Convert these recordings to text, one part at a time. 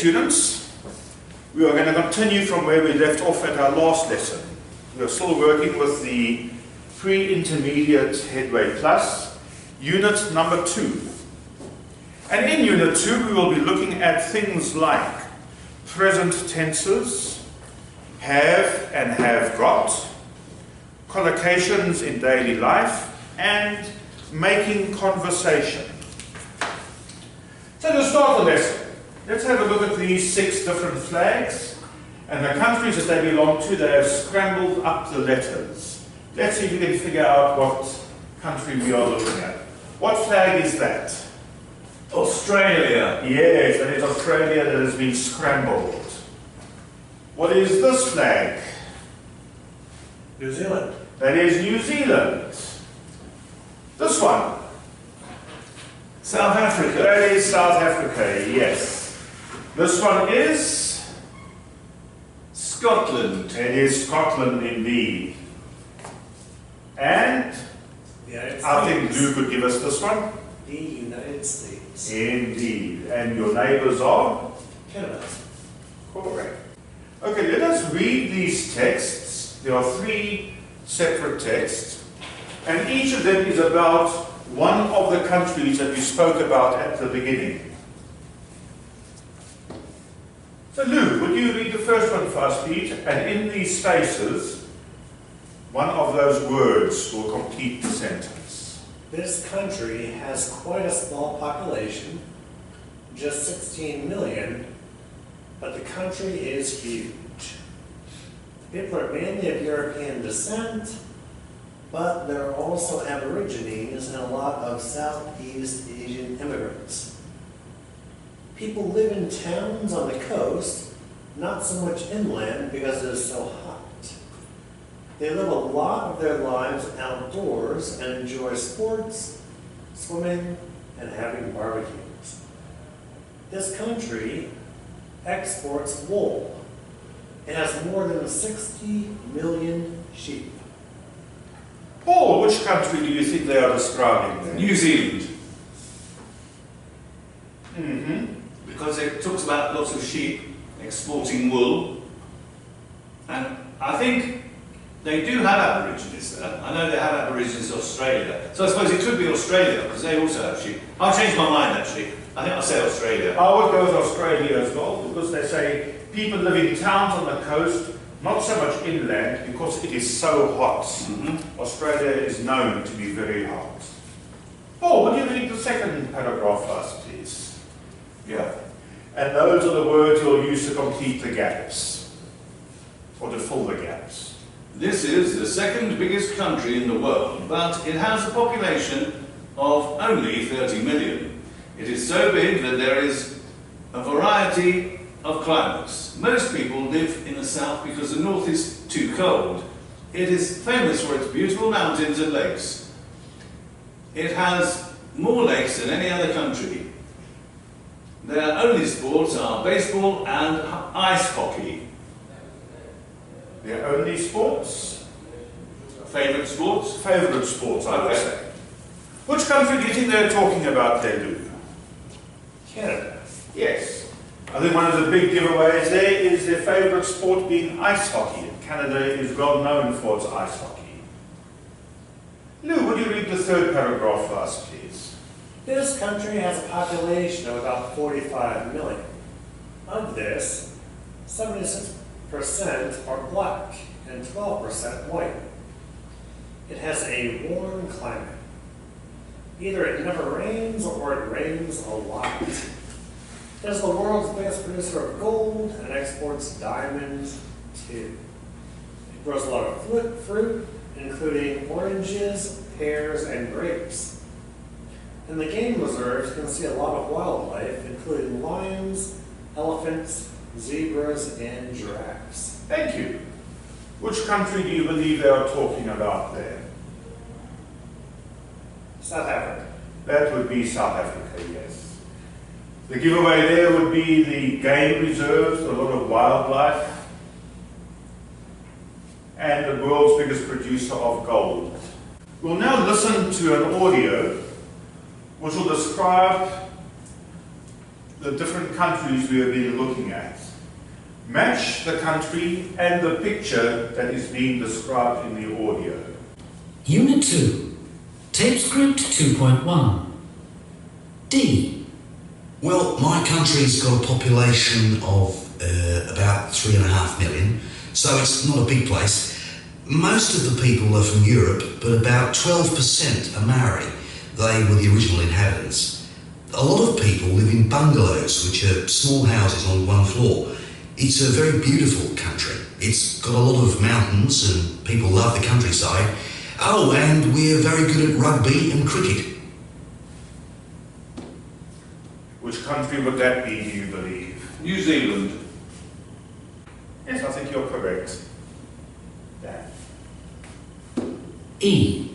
students, we are going to continue from where we left off at our last lesson. We are still working with the pre-intermediate Headway Plus, unit number 2. And in unit 2 we will be looking at things like present tenses, have and have got, collocations in daily life, and making conversation. So to start the lesson, let's have a look at these 6 different flags and the countries that they belong to. They have scrambled up the letters. Let's see if you can figure out what country we are looking at. What flag is that? Australia. Yes, that is Australia that has been scrambled. What is this flag? New Zealand. That is New Zealand. This one? South Africa. That is South Africa, yes. This one is? Scotland. It is Scotland indeed. And I think Lou could give us this one. The United States. Indeed. And your neighbours are? Canada. Correct. Okay, let us read these texts. There are 3 separate texts, and each of them is about one of the countries that we spoke about at the beginning. So Lou, would you read the first one for us, please? And in these spaces, one of those words will complete the sentence. This country has quite a small population, just 16 million, but the country is huge. The people are mainly of European descent, but there are also Aborigines and a lot of Southeast Asian immigrants. People live in towns on the coast, not so much inland because it is so hot. They live a lot of their lives outdoors and enjoy sports, swimming, and having barbecues. This country exports wool. It has more than 60 million sheep. Paul, which country do you think they are describing there? New Zealand. Because It talks about lots of sheep exporting wool. And I think they do have Aborigines there. I know they have Aborigines in Australia. So I suppose it could be Australia, because they also have sheep. I'll change my mind actually. I think I'll say Australia. I would go with Australia as well, because they say people live in towns on the coast, not so much inland, because it is so hot. Australia is known to be very hot. Paul, would you read the second paragraph first, please? Yeah. And those are the words you'll use to complete the gaps, or to fill the gaps. This is the second biggest country in the world, but it has a population of only 30 million. It is so big that there is a variety of climates. Most people live in the south because the north is too cold. It is famous for its beautiful mountains and lakes. It has more lakes than any other country. Their only sports are baseball and ice hockey. Their only sports? Favourite sports? Favourite sports, I would say. Which country do you think they're talking about there, Lou? Canada. Yes. I think one of the big giveaways there is their favourite sport being ice hockey. And Canada is well known for its ice hockey. Lou, would you read the third paragraph for us, please? This country has a population of about 45 million. Of this, 76% are black and 12% white. It has a warm climate. Either it never rains or it rains a lot. It is the world's biggest producer of gold and exports diamonds too. It grows a lot of fruit, including oranges, pears, and grapes. In the game reserves, you can see a lot of wildlife, including lions, elephants, zebras, and giraffes. Thank you. Which country do you believe they are talking about there? South Africa. That would be South Africa, yes. The giveaway there would be the game reserves, a lot of wildlife, and the world's biggest producer of gold. We'll now listen to an audio which will describe the different countries we have been looking at. Match the country and the picture that is being described in the audio. Unit 2, Tape Script 2.1. D. Well, my country's got a population of about 3.5 million, so it's not a big place. Most of the people are from Europe, but about 12% are Maori. They were the original inhabitants. A lot of people live in bungalows, which are small houses on one floor. It's a very beautiful country. It's got a lot of mountains and people love the countryside. Oh, and we're very good at rugby and cricket. Which country would that be, do you believe? New Zealand. Yes, I think you're correct. Dan. E.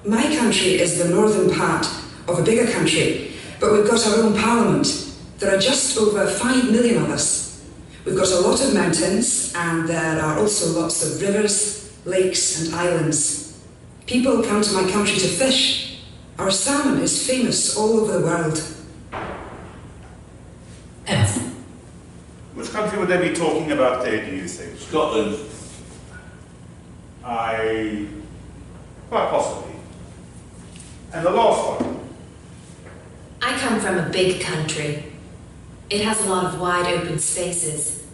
My country is the northern part of a bigger country, but we've got our own parliament. There are just over 5 million of us. We've got a lot of mountains, and there are also lots of rivers, lakes and islands. People come to my country to fish. Our salmon is famous all over the world. F. Which country would they be talking about there, do you think? Scotland. Quite possibly. And the last one. I come from a big country. It has a lot of wide open spaces.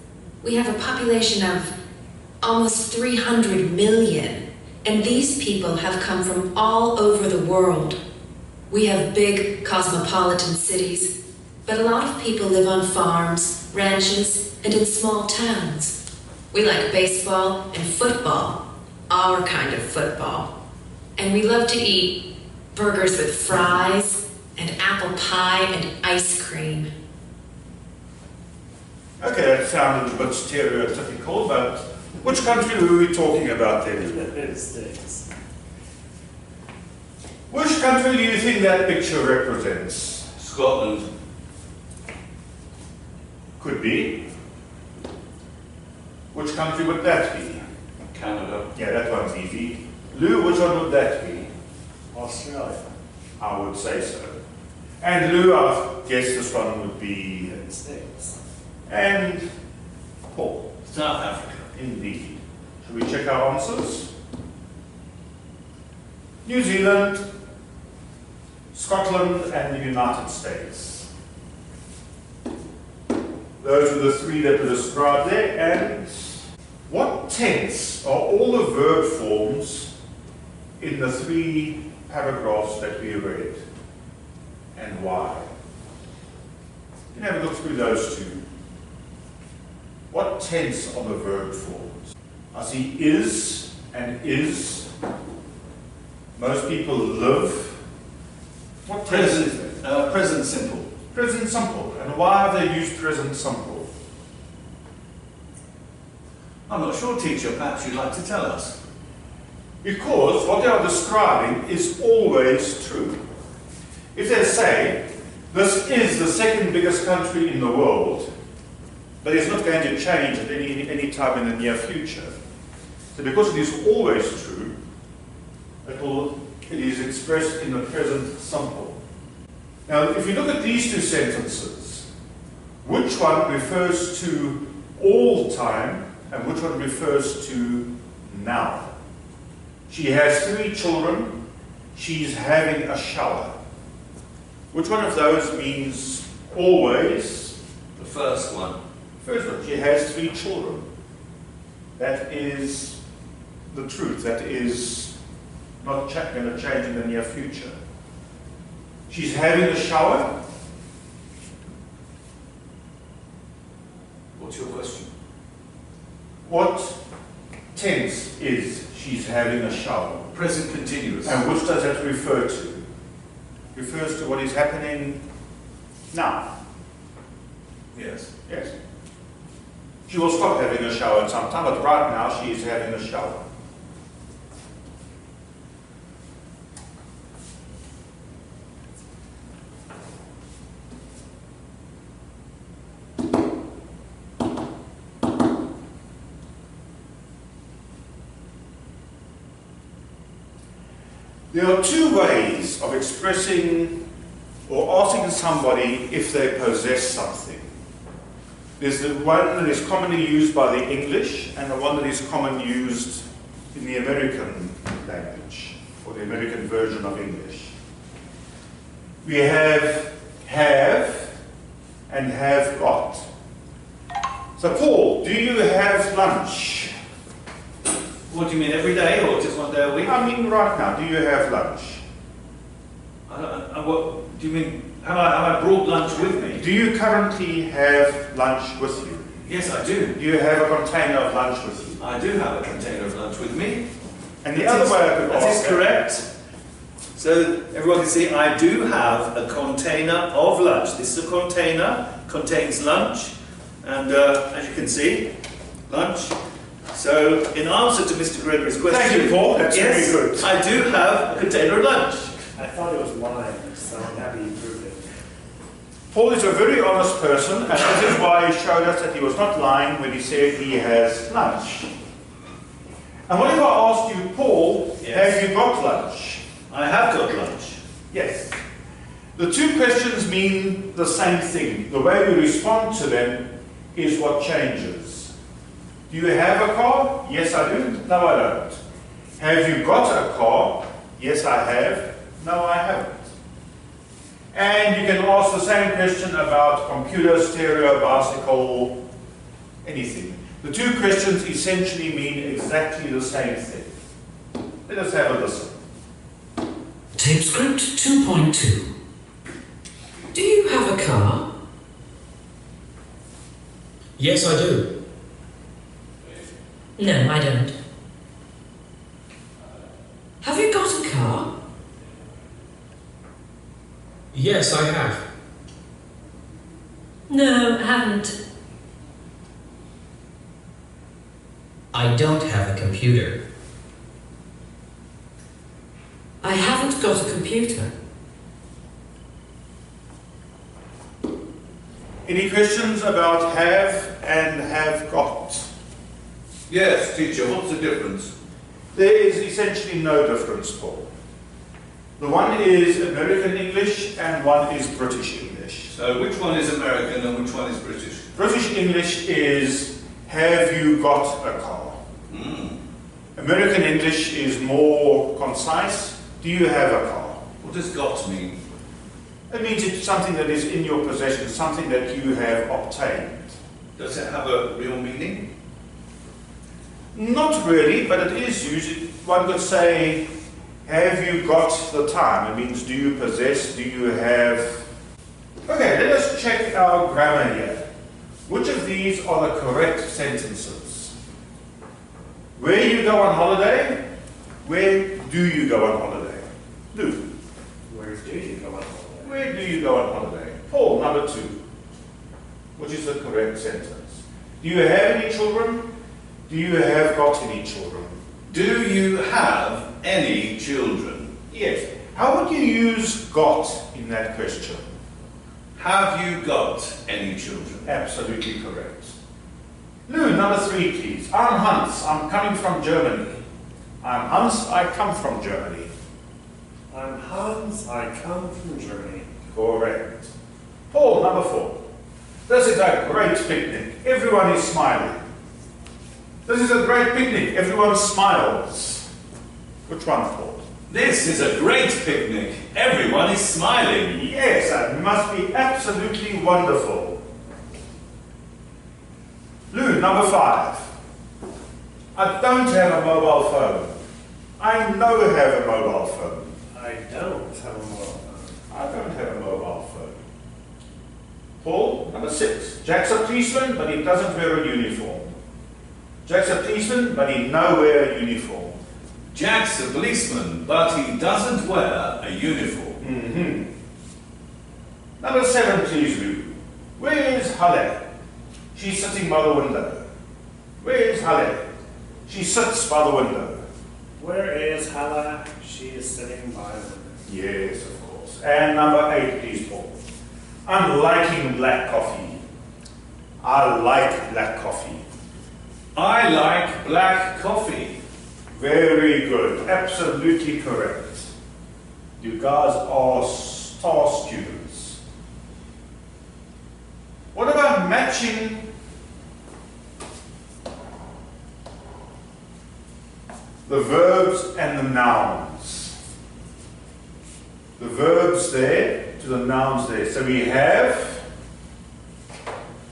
We have a population of almost 300 million, and these people have come from all over the world. We have big cosmopolitan cities, but a lot of people live on farms, ranches, and in small towns. We like baseball and football, our kind of football. And we love to eat burgers with fries and apple pie and ice cream. Okay, that sounded a bit stereotypical, but which country were we talking about there? United States. Which country do you think that picture represents? Scotland. Could be. Which country would that be? Canada. Yeah, that one's easy. Lou, which one would that be? Australia. I would say so. And Lou, I guess this one would be. United States. And Paul. South Africa. Indeed. Shall we check our answers? New Zealand, Scotland, and the United States. Those are the three that were described there. And what tense are all the verb forms in the 3 paragraphs that we read? And why? You can have a look through those two. What tense are the verb forms? I see is and is. Most people live. What tense is that? Present simple. Present simple. And why have they used present simple? I'm not sure, teacher. Perhaps you'd like to tell us. Because what they are describing is always true. If they say, this is the second biggest country in the world, but it's not going to change at any time in the near future. So because it is always true, it is expressed in the present simple. Now, if you look at these two sentences, which one refers to all time and which one refers to now? She has 3 children. She's having a shower. Which one of those means always? The first one. First one, she has 3 children. That is the truth. That is not going to change in the near future. She's having a shower. What's your question? What tense is she's having a shower? Present continuous. And which does that refer to? Refers to what is happening now. Yes. Yes. She will stop having a shower at some time, but right now she is having a shower. There are 2 ways of expressing or asking somebody if they possess something. There's the one that is commonly used by the English and the one that is commonly used in the American language, or the American version of English. We have and have got. So Paul, do you have lunch? What do you mean, every day or just one day a week? I mean right now, do you have lunch? What do you mean? Have I brought lunch with me? Do you currently have lunch with you? Yes, I do. Do you have a container of lunch with you? I do have a container of lunch with me. And the other way I could That ask is correct. So everyone can see I do have a container of lunch. This is a container, contains lunch, and as you can see, lunch. So in answer to Mr. Gregory's question, Thank you, Paul. That's yes, very good. I do have a container of lunch. I thought it was wine, so I'm happy you proved it. Paul is a very honest person, and this is why he showed us that he was not lying when he said he has lunch. And what if I asked you, Paul, Yes. have you got lunch? I have got lunch. Yes. The two questions mean the same thing. The way we respond to them is what changes. Do you have a car? Yes, I do. No, I don't. Have you got a car? Yes, I have. No, I haven't. And you can ask the same question about computer, stereo, bicycle, anything. The two questions essentially mean exactly the same thing. Let us have a listen. Tape script 2.2. Do you have a car? Yes, I do. No, I don't. Have you got a car? Yes, I have. No, I haven't. I don't have a computer. I haven't got a computer. Any questions about have and have got? Yes, teacher, what's the difference? There is essentially no difference, Paul. The one is American English and one is British English. So which one is American and which one is British? British English is have you got a car? American English is more concise. Do you have a car? What does got mean? It means it's something that is in your possession, something that you have obtained. Does it have a real meaning? Not really, but it is used. One could say, have you got the time? It means, do you possess, do you have... Okay, let us check our grammar here. Which of these are the correct sentences? Where you go on holiday? Where do you go on holiday? Do. Where do you go on holiday? Where do you go on holiday? Paul, number 2. Which is the correct sentence? Do you have any children? Do you have got any children? Do you have any children? Yes. How would you use got in that question? Have you got any children? Absolutely correct. Lou, number 3, please. I'm Hans. I'm coming from Germany. I'm Hans. I come from Germany. I'm Hans, I come from Germany. Correct. Paul, number 4. This is a great picnic. Everyone is smiling. This is a great picnic. Everyone smiles. Which one, Paul? This is a great picnic. Everyone is smiling. Yes, that must be absolutely wonderful. Lou, number 5. I don't have a mobile phone. I know have a mobile phone. I don't have a mobile phone. I don't have a mobile phone. Paul, number 6. Jack's a policeman, but he doesn't wear a uniform. Jack's a policeman, but he no wear a uniform. Jack's a policeman, but he doesn't wear a uniform. Number 7, please, Lou. Where is Halle? She's sitting by the window. Where is Halle? She sits by the window. Where is Hala? She is sitting by the window. Yes, of course. And number 8, please, Paul. I'm liking black coffee. I like black coffee. I like black coffee. Very good. Absolutely correct. You guys are star students. matching the verbs and the nouns. The verbs there to the nouns there. So we have,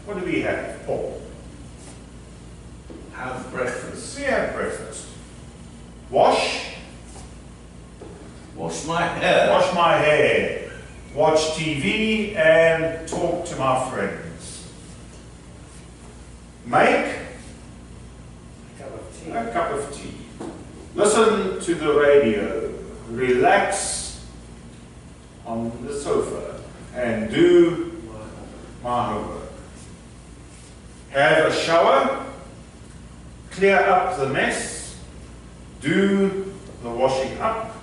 what do we have, Paul? Have breakfast. We have breakfast. Wash. Wash my hair. Wash my hair. Watch TV and talk to my friends. Make Cup of tea. a cup of tea. Listen to the radio. Relax on the sofa and do my homework. Have a shower. Clear up the mess. Do the washing up.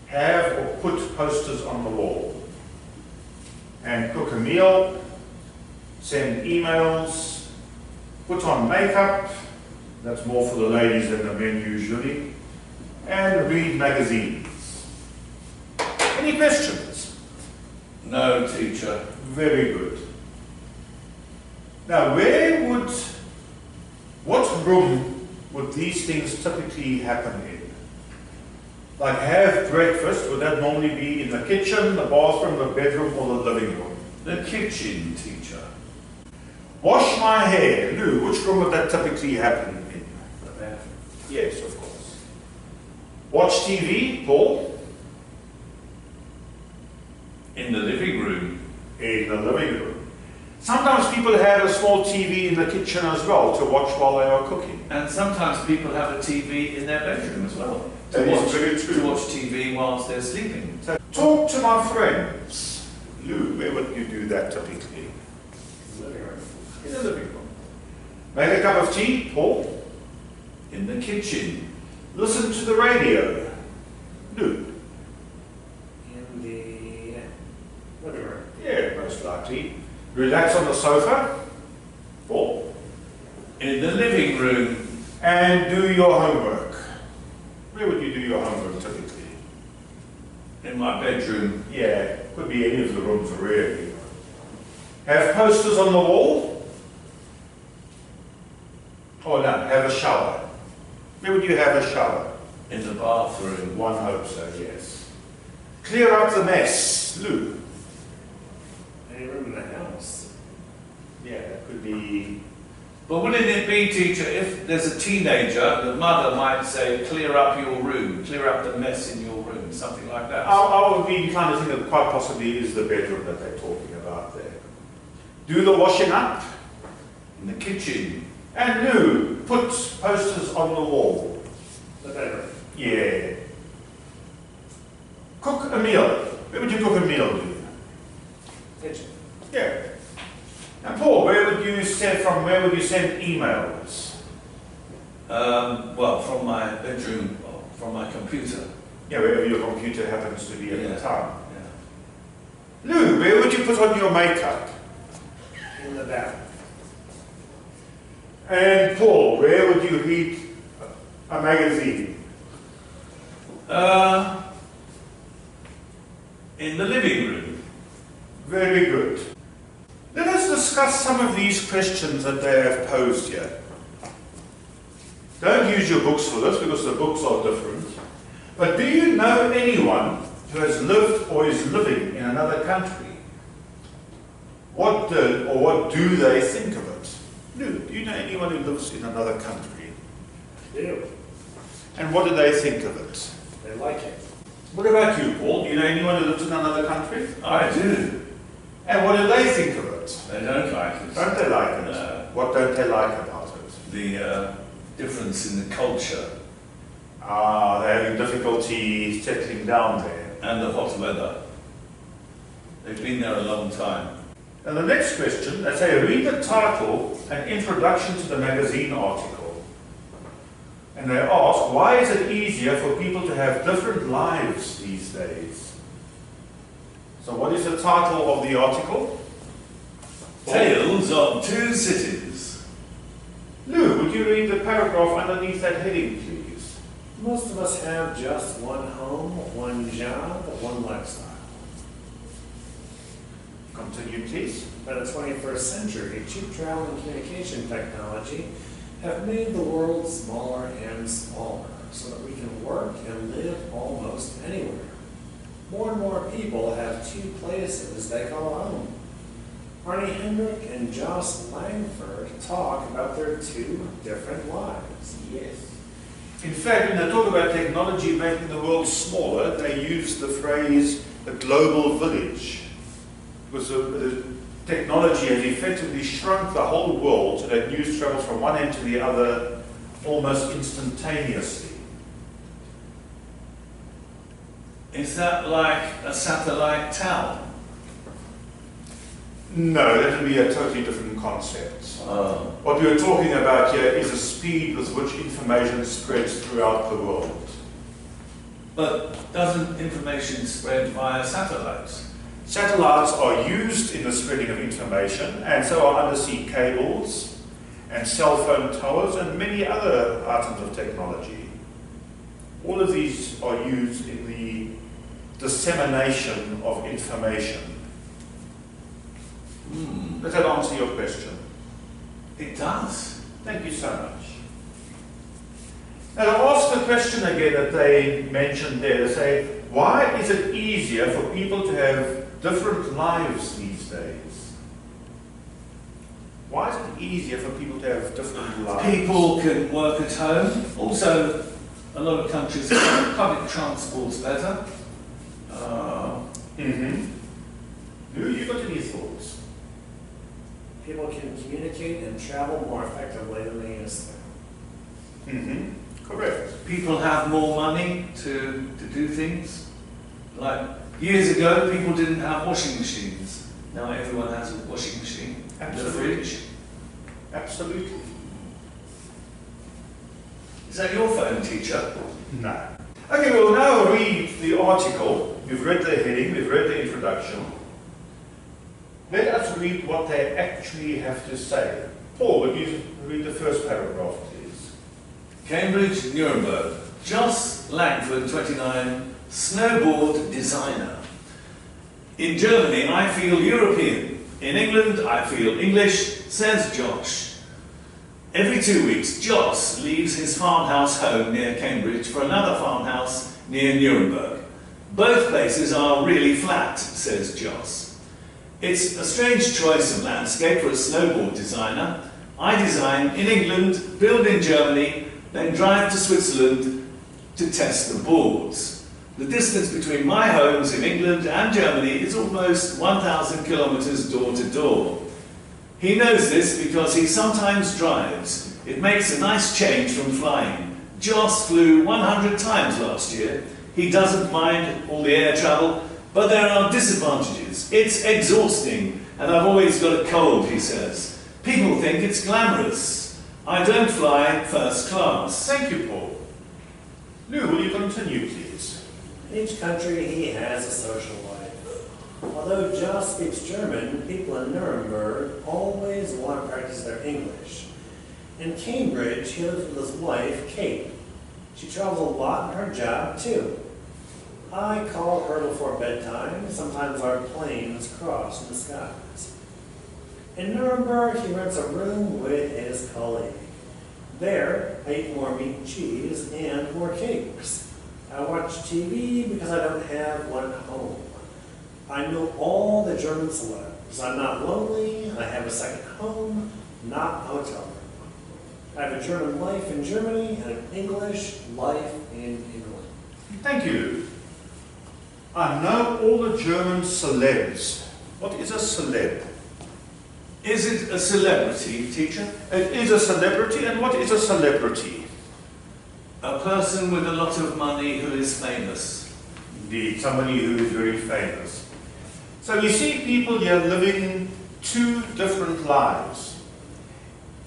Have or put posters on the wall. And cook a meal. Send emails. Put on makeup. That's more for the ladies than the men usually. And read magazines. Any questions? No, teacher. Very good. Now, what room would these things typically happen in? Like have breakfast, would that normally be in the kitchen, the bathroom, the bedroom, or the living room? The kitchen, teacher. Wash my hair. Lou, which room would that typically happen in? The bathroom. Yes, of course. Watch TV, Paul? In the living room. In the living room. Sometimes people have a small TV in the kitchen as well to watch while they are cooking. And sometimes people have a TV in their bedroom as well. That is very true. To watch TV whilst they're sleeping. So, talk to my friends. Lou, where would you do that typically? Living room. In the living room. Make a cup of tea, Paul? In the kitchen. Listen to the radio. Lou? In the living room. Yeah, most likely. Relax on the sofa, Paul? In the living room. And do your homework. Where would you do your homework typically? In my bedroom. Yeah, could be any of the rooms really. Have posters on the wall? Oh no, have a shower. Where would you have a shower? In the bathroom. One hopes so, yes. Clear up the mess, Lou. Any room in the house. Yeah, that could be. But wouldn't it be, teacher, if there's a teenager, the mother might say, clear up your room, clear up the mess in your room, something like that. I would be inclined to think that quite possibly is the bedroom that they're talking about there. Do the washing up. In the kitchen. And Lou, put posters on the wall. The bedroom. Yeah. Cook a meal. Where would you cook a meal, Lou? Kitchen. Yeah. And Paul, where would you send emails? Well, from my bedroom, from my computer. Yeah, wherever your computer happens to be at the time. Yeah. Lou, where would you put on your makeup? In the bathroom. And Paul, where would you read a magazine? In the living room. Very good. Let us discuss some of these questions that they have posed here. Don't use your books for this because the books are different. But do you know anyone who has lived or is living in another country? What did or what do they think of it? Lou, do you know anyone who lives in another country? Do. And what do they think of it? They like it. What about you, Paul? Do you know anyone who lives in another country? I do. And what do they think of it? They don't like it. Don't they like it? No. What don't they like about it? The difference in the culture Ah, they're having difficulty settling down there. and the hot weather. They've been there a long time. And the next question, they say, read the title and introduction to the magazine article. And they ask, why is it easier for people to have different lives these days? So what is the title of the article? Tales of Two Cities. Lou, would you read the paragraph underneath that heading, please? Most of us have just one home, one job, one lifestyle. Continue, please. By the 21st century, cheap travel and communication technology have made the world smaller and smaller so that we can work and live almost anywhere. More and more people have two places they call home. Arnie Hendrick and Joss Langford talk about their two different lives. Yes. In fact, when they talk about technology making the world smaller, they use the phrase a global village. Because the technology has effectively shrunk the whole world so that news travels from one end to the other almost instantaneously. Is that like a satellite town? No, that would be a totally different concept. What we are talking about here is the speed with which information spreads throughout the world. But doesn't information spread via satellites? Satellites are used in the spreading of information, and so are undersea cables and cell phone towers and many other items of technology. All of these are used in the dissemination of information. Does that answer your question? It does. Thank you so much. Now, to ask the question again that they mentioned there, they say, why is it easier for people to have different lives these days? Why is it easier for people to have different lives? People can work at home. Also, a lot of countries have public transport's better. Lou, you got any thoughts? People can communicate and travel more effectively than they used to. Correct. People have more money to do things. Like years ago, people didn't have washing machines. Now everyone has a washing machine and a fridge. Absolutely. Is that your phone, teacher? No. Okay, we'll now read the article. We've read the heading, we've read the introduction. Let us read what they actually have to say. Paul, would you read the first paragraph, please? Cambridge, Nuremberg. Joss Langford, 29, snowboard designer. In Germany, I feel European. In England, I feel English, says Josh. Every 2 weeks, Joss leaves his farmhouse home near Cambridge for another farmhouse near Nuremberg. Both places are really flat, says Joss. It's a strange choice of landscape for a snowboard designer. I design in England, build in Germany, then drive to Switzerland to test the boards. The distance between my homes in England and Germany is almost 1,000 kilometers door to door. He knows this because he sometimes drives. It makes a nice change from flying. Joss flew 100 times last year. He doesn't mind all the air travel, but there are disadvantages. It's exhausting, and I've always got a cold, he says. People think it's glamorous. I don't fly first class. Thank you, Paul. Lou, will you continue, please? In each country, he has a social life. Although Joss speaks German, people in Nuremberg always want to practice their English. In Cambridge, he lives with his wife, Kate. She travels a lot in her job, too. I call her before bedtime. Sometimes our planes cross in the skies. In Nuremberg, he rents a room with his colleague. There, I eat more meat and cheese and more cakes. I watch TV because I don't have one at home. I know all the German celebs. I'm not lonely. I have a second home, not a hotel room. I have a German life in Germany and an English life in England. Thank you, Lou. I know all the German celebs. What is a celeb? Is it a celebrity, teacher? It is a celebrity, and what is a celebrity? A person with a lot of money who is famous. Indeed, somebody who is very famous. So we see people here living two different lives.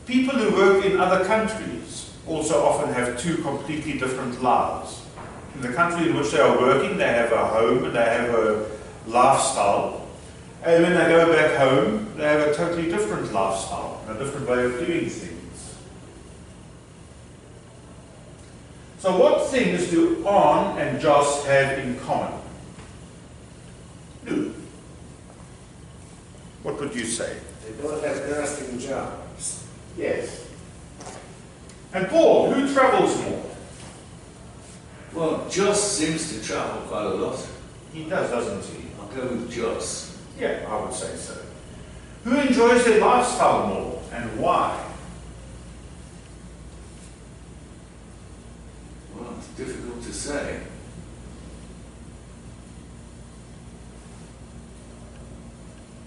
People who work in other countries also often have two completely different lives. In the country in which they are working, they have a home and they have a lifestyle. And when they go back home, they have a totally different lifestyle, a different way of doing things. So what things do Arne and Joss have in common? Lou? could you say? They both have interesting jobs. Yes. And Paul, who travels more? Well, Joss seems to travel quite a lot. He does, doesn't he? I'll go with Joss. Yeah, I would say so. Who enjoys their lifestyle more and why? Well, it's difficult to say.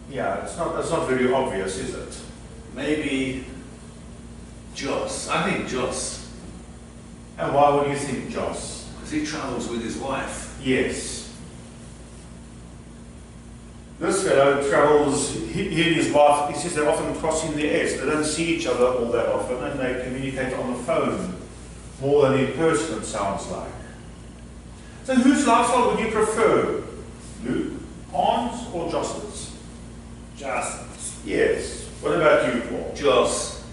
Yeah, it's not very obvious, is it? Maybe Joss. I think Joss, And why would you think Joss? because he travels with his wife. Yes. This fellow travels, he and his wife, he says they're often crossing the S. They don't see each other all that often and they communicate on the phone more than in person, it sounds like. So whose lifestyle would you prefer? Luke, Hans or Joss's? Justin's. Yes. What about you, Paul? Joss.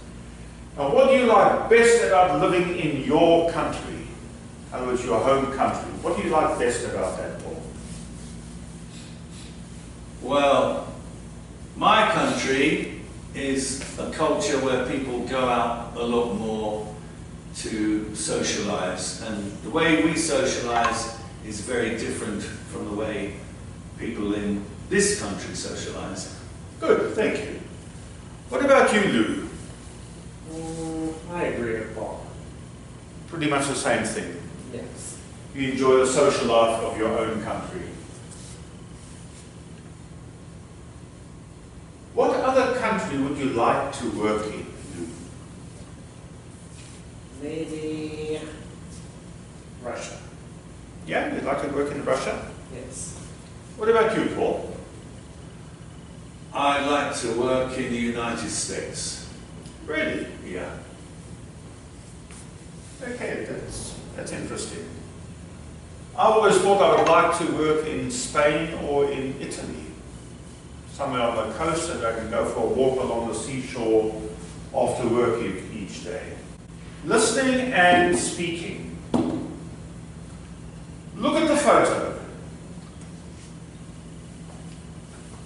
Now, what do you like best about living in your country? In other words, your home country. What do you like best about that, Paul? Well, my country is a culture where people go out a lot more to socialise, and the way we socialise is very different from the way people in this country socialise. Good, thank you. What about you, Lou? I agree with Paul. Pretty much the same thing. Yes. You enjoy the social life of your own country. What other country would you like to work in, Lou? Maybe Russia. Yeah, you'd like to work in Russia? Yes. What about you, Paul? I'd like to work in the United States. Really? Yeah. Okay, that's interesting. I've always thought I would like to work in Spain or in Italy. Somewhere on the coast and I can go for a walk along the seashore after work each day. Listening and speaking. Look at the photo.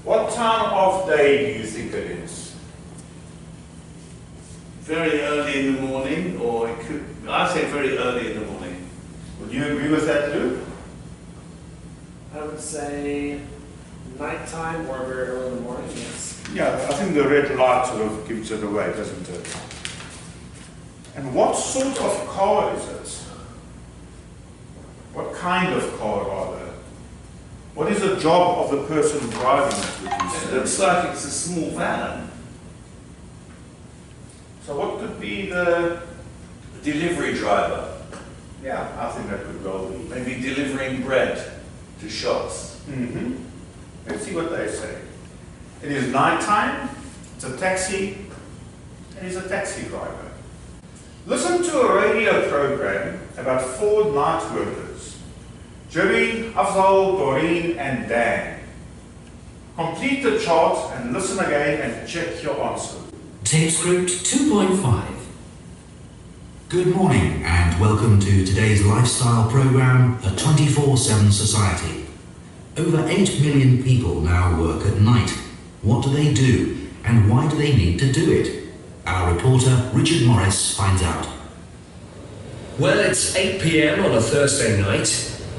What time of day do you think it is? Very early in the morning, or it could, I'd say very early in the morning. Would you agree with that, Lou? I would say nighttime or very early in the morning, yes. Yeah, I think the red light sort of gives it away, doesn't it? And what sort of car is it? What kind of car, rather? What is the job of the person driving it, would you It say? looks like it's a small van. So what could be the... A delivery driver, Yeah, I think that could well be. maybe delivering bread to shops. Mm-hmm. Let's see what they say. It is nighttime, it's a taxi, and he's a taxi driver. Listen to a radio program about 4 night workers, Jerry, Afzal, Doreen, and Dan. Complete the chart and listen again and check your answer. Tape script 2.5. Good morning and welcome to today's lifestyle program, A 24/7 Society. Over 8 million people now work at night. What do they do and why do they need to do it? Our reporter Richard Morris finds out. Well, it's 8 p.m. on a Thursday night,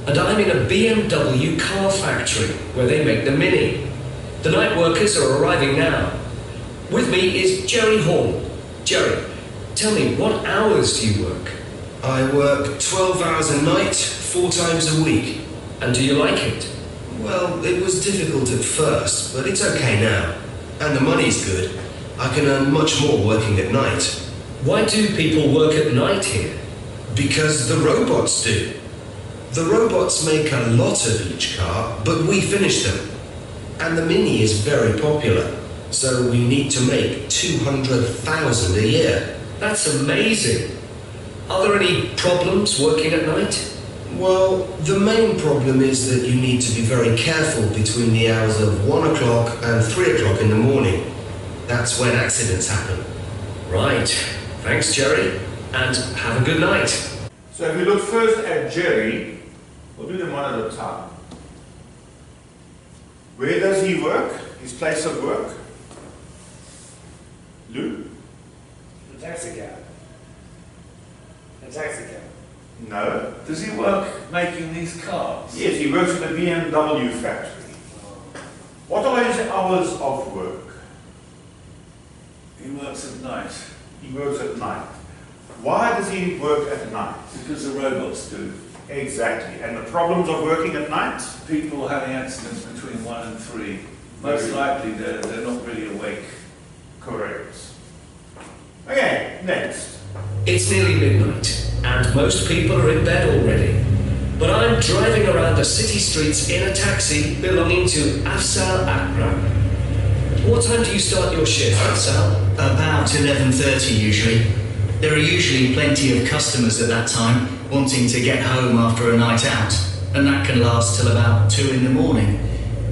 and I'm in a BMW car factory where they make the Mini. The night workers are arriving now. With me is Jerry Horn. Jerry, tell me, what hours do you work? I work 12 hours a night, 4 times a week. And do you like it? Well, it was difficult at first, but it's okay now. And the money's good. I can earn much more working at night. Why do people work at night here? Because the robots do. The robots make a lot of each car, but we finish them. And the Mini is very popular, so we need to make 200,000 a year. That's amazing. Are there any problems working at night? Well, the main problem is that you need to be very careful between the hours of 1 o'clock and 3 o'clock in the morning. That's when accidents happen. Right. Thanks, Jerry. And have a good night. So if we look first at Jerry, we'll do them one at a time. Where does he work? His place of work? Lou? The taxi cab. The taxi cab. No. Does he work making these cars? Yes, he works at the BMW factory. What are his hours of work? He works at night. He works at night. Why does he work at night? Because the robots do. Exactly. And the problems of working at night? People having accidents between 1 and 3. Most likely they're not really awake. Correct. Okay, next. It's nearly midnight, and most people are in bed already. But I'm driving around the city streets in a taxi belonging to Afzal Akram. What time do you start your shift, Afzal? About 11:30 usually. There are usually plenty of customers at that time wanting to get home after a night out, and that can last till about 2 in the morning.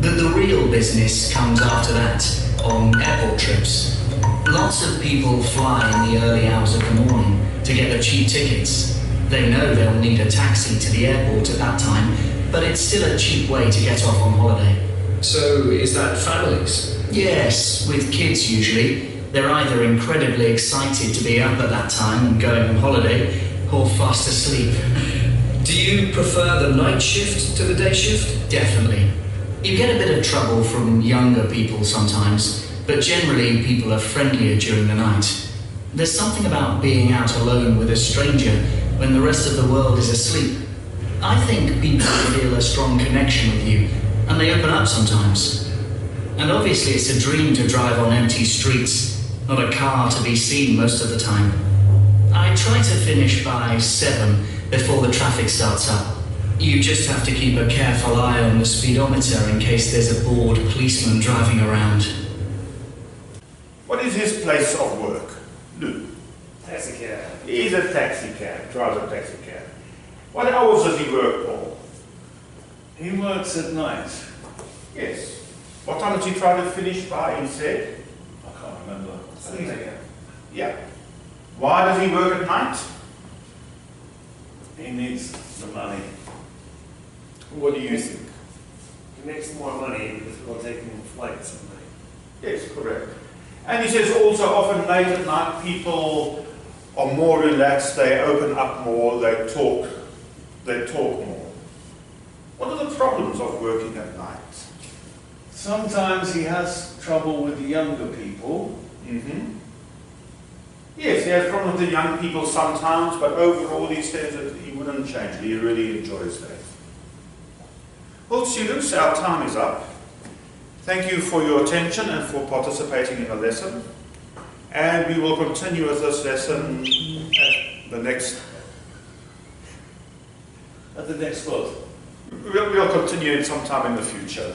But the real business comes after that, on airport trips. Lots of people fly in the early hours of the morning to get the cheap tickets. They know they'll need a taxi to the airport at that time, but it's still a cheap way to get off on holiday. So, is that families? Yes, with kids usually. They're either incredibly excited to be up at that time and going on holiday, or fast asleep. Do you prefer the night shift to the day shift? Definitely. You get a bit of trouble from younger people sometimes, but generally people are friendlier during the night. There's something about being out alone with a stranger when the rest of the world is asleep. I think people feel a strong connection with you, and they open up sometimes. And obviously it's a dream to drive on empty streets, not a car to be seen most of the time. I try to finish by 7 before the traffic starts up. You just have to keep a careful eye on the speedometer in case there's a bored policeman driving around. What is his place of work? Lou? Taxi cab. He's a taxi cab, drives a taxi cab. What hours does he work, Paul? He works at night. Yes. What time does he try to finish by, he said? I can't remember. Yeah. Why does he work at night? He needs the money. What do you think? He makes more money because people take him flights at night. Yes, correct. And he says also often late at night people are more relaxed, they open up more, they talk more. What are the problems of working at night? Sometimes he has trouble with the younger people. Mm-hmm. Yes, he has problems with the young people sometimes, but overall he says that he wouldn't change. He really enjoys that. Well, students, our time is up. Thank you for your attention and for participating in the lesson. And we will continue with this lesson at the next... At the next what? We'll continue it sometime in the future.